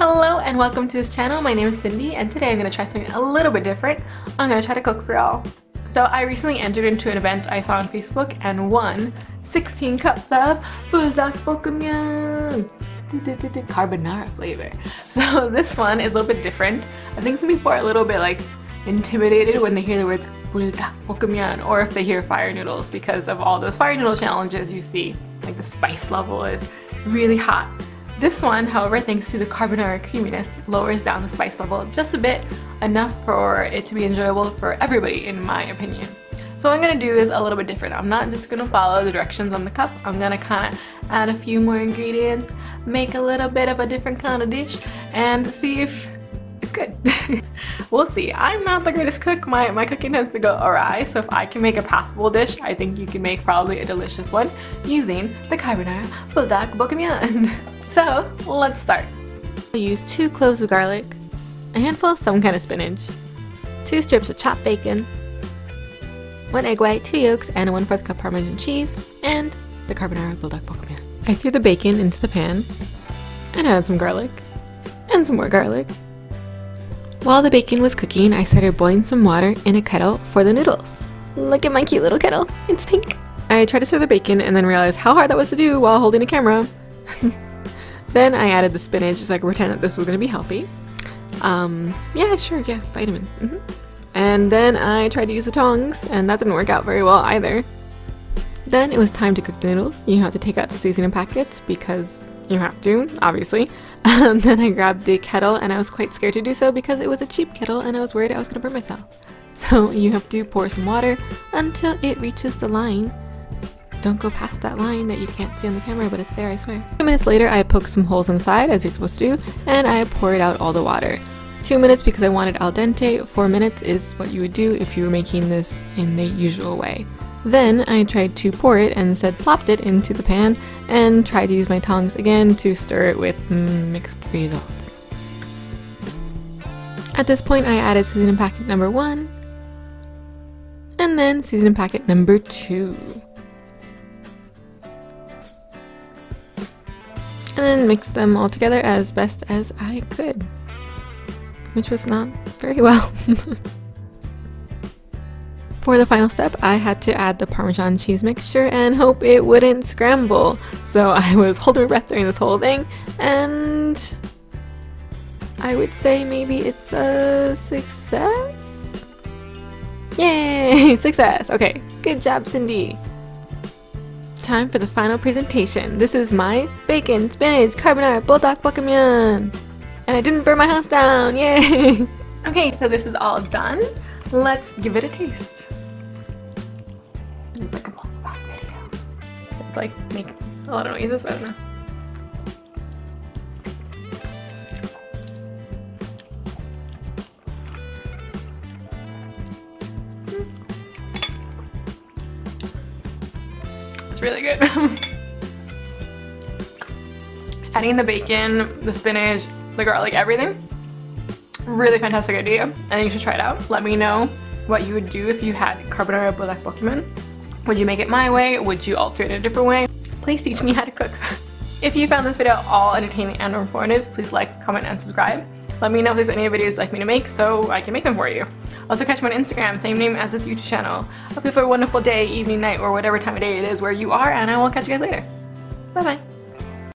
Hello and welcome to this channel. My name is Cindy and today I'm going to try something a little bit different. I'm going to try to cook for y'all. So I recently entered into an event I saw on Facebook and won 16 cups of Buldak Carbonara flavor. So this one is a little bit different. I think some people are a little bit like intimidated when they hear the words Buldak or if they hear fire noodles because of all those fire noodle challenges you see. Like the spice level is really hot. This one, however, thanks to the carbonara creaminess, lowers down the spice level just a bit, enough for it to be enjoyable for everybody in my opinion. So what I'm going to do is a little bit different. I'm not just going to follow the directions on the cup. I'm going to kind of add a few more ingredients, make a little bit of a different kind of dish, and see if it's good. We'll see. I'm not the greatest cook. My cooking tends to go awry, so if I can make a passable dish, I think you can make probably a delicious one using the Carbonara Buldak Ramyun. So let's start. I'll use 2 cloves of garlic, a handful of some kind of spinach, 2 strips of chopped bacon, 1 egg white, 2 yolks, and a 1/4 cup Parmesan cheese, and the Carbonara Buldak Ramyun. I threw the bacon into the pan and added some garlic and some more garlic. While the bacon was cooking, I started boiling some water in a kettle for the noodles. Look at my cute little kettle, it's pink. I tried to stir the bacon and then realized how hard that was to do while holding a camera. Then I added the spinach so I could pretend that this was going to be healthy. Yeah, sure, yeah, vitamin. And then I tried to use the tongs and that didn't work out very well either. Then it was time to cook the noodles. You have to take out the seasoning packets because you have to, obviously. Then I grabbed the kettle and I was quite scared to do so because it was a cheap kettle and I was worried I was going to burn myself. So you have to pour some water until it reaches the line. Don't go past that line that you can't see on the camera, but it's there, I swear. 2 minutes later, I poked some holes inside, as you're supposed to do, and I poured out all the water. 2 minutes because I wanted al dente, 4 minutes is what you would do if you were making this in the usual way. Then I tried to pour it and instead plopped it into the pan and tried to use my tongs again to stir it with mixed results. At this point, I added seasoning packet number 1 and then seasoning packet number 2. And then mixed them all together as best as I could, which was not very well. For the final step, I had to add the Parmesan cheese mixture and hope it wouldn't scramble. So I was holding my breath during this whole thing, and I would say maybe it's a success? Yay! Success! Okay, good job, Cindy! Time for the final presentation. This is my bacon, spinach, carbonara, buldak Ramyun, and I didn't burn my house down. Yay! Okay, so this is all done. Let's give it a taste. It's like a mukbang video. So it's like making a lot of noises. I don't know. Really good. Adding the bacon, the spinach, the garlic, everything. Really fantastic idea. I think you should try it out. Let me know what you would do if you had Carbonara Buldak Ramyun. Would you make it my way? Would you alter it in a different way? Please teach me how to cook. If you found this video all entertaining and informative, please like, comment, and subscribe. Let me know if there's any videos you'd like me to make so I can make them for you. Also catch me on Instagram, same name as this YouTube channel. Hope you have a wonderful day, evening, night, or whatever time of day it is where you are, and I will catch you guys later. Bye bye.